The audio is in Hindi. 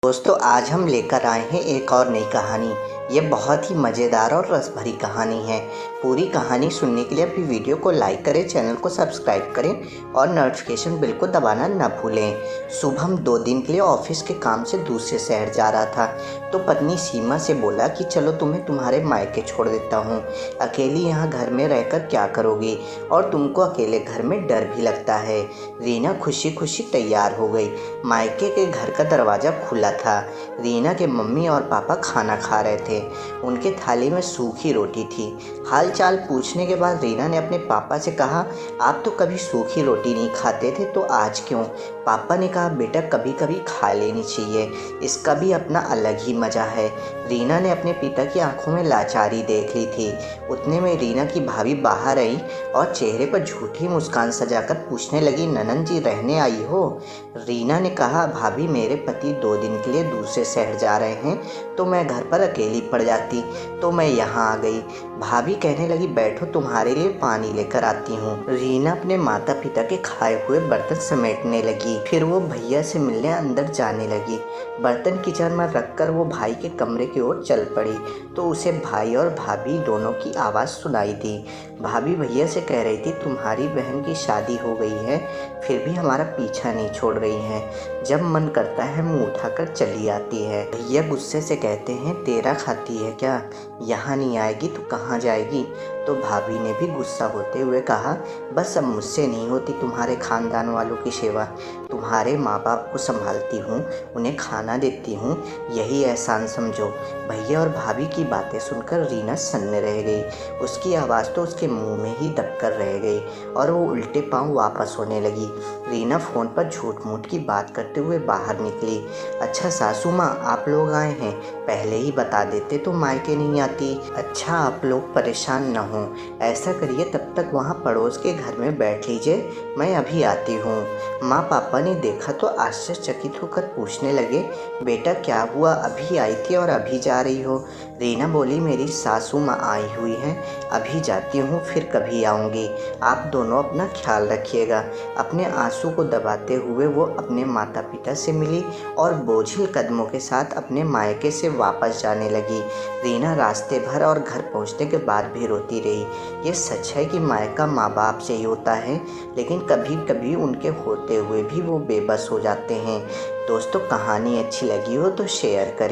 दोस्तों आज हम लेकर आए हैं एक और नई कहानी। ये बहुत ही मज़ेदार और रस भरी कहानी है। पूरी कहानी सुनने के लिए अभी वीडियो को लाइक करें, चैनल को सब्सक्राइब करें और नोटिफिकेशन बेल को दबाना न भूलें। शुभम 2 दिन के लिए ऑफिस के काम से दूसरे शहर जा रहा था तो पत्नी सीमा से बोला कि चलो तुम्हें तुम्हारे मायके छोड़ देता हूँ। अकेली यहाँ घर में रहकर क्या करोगी और तुमको अकेले घर में डर भी लगता है। रीना खुशी खुशी तैयार हो गई। मायके के घर का दरवाज़ा खुला था। रीना के मम्मी और पापा खाना खा रहे थे। उनके थाली में सूखी रोटी थी। हाल चाल पूछने के बाद रीना ने अपने पापा से कहा, आप तो कभी सूखी रोटी नहीं खाते थे तो आज क्यों? पापा ने कहा, बेटा कभी कभी खा लेनी चाहिए, इसका भी अपना अलग ही मज़ा है। रीना ने अपने पिता की आंखों में लाचारी देख ली थी। उतने में रीना की भाभी बाहर आई और चेहरे पर झूठी मुस्कान सजाकर पूछने लगी, ननद जी रहने आई हो? रीना ने कहा, भाभी मेरे पति 2 दिन के लिए दूसरे शहर जा रहे हैं तो मैं घर पर अकेली पड़ जाती तो मैं यहाँ आ गई। भाभी कहने लगी, बैठो तुम्हारे लिए पानी लेकर आती हूँ। रीना अपने माता पिता के खाए हुए बर्तन समेटने लगी। फिर वो भैया से मिलने अंदर जाने लगी। बर्तन किचन में रखकर वो भाई के कमरे की ओर चल पड़ी तो उसे भाई और भाभी दोनों की आवाज़ सुनाई दी। भाभी भैया से कह रही थी, तुम्हारी बहन की शादी हो गई है फिर भी हमारा पीछा नहीं छोड़ रही है। जब मन करता है मुंह उठाकर चली आती है। भैया गुस्से से कहते हैं, तेरा खाती है क्या? यहाँ नहीं आएगी तो कहाँ जाएगी? तो भाभी ने भी गुस्सा होते हुए कहा, बस अब मुझसे नहीं होती तुम्हारे खानदान वालों की सेवा। तुम्हारे माँ बाप को संभालती हूँ, उन्हें खाना देती हूँ, यही एहसान समझो। भैया और भाभी की बातें सुनकर रीना सन्न रह गई। उसकी आवाज़ तो उसके मुंह में ही दबकर रह गई और वो उल्टे पांव वापस होने लगी। रीना फ़ोन पर झूठ मूठ की बात करते हुए बाहर निकली। अच्छा सासू माँ, आप लोग आए हैं, पहले ही बता देते तो मायके नहीं आती। अच्छा आप लोग परेशान न हो, ऐसा करिए तब तक वहाँ पड़ोस के घर में बैठ लीजिए, मैं अभी आती हूँ। माँ पापा ने देखा तो आश्चर्यचकित होकर पूछने लगे, बेटा क्या हुआ, अभी आई थी और अभी जा रही हो? रीना बोली, मेरी सासू माँ आई हुई हैं, अभी जाती हूँ फिर कभी आऊँगी। आप दोनों अपना ख्याल रखिएगा। अपने आंसू को दबाते हुए वो अपने माता पिता से मिली और बोझिल कदमों के साथ अपने मायके से वापस जाने लगी। रीना रास्ते भर और घर पहुंचने के बाद भी रोती रही। ये सच है कि मायका माँ बाप से ही होता है, लेकिन कभी कभी उनके होते हुए भी वो बेबस हो जाते हैं। दोस्तों कहानी अच्छी लगी हो तो शेयर करें।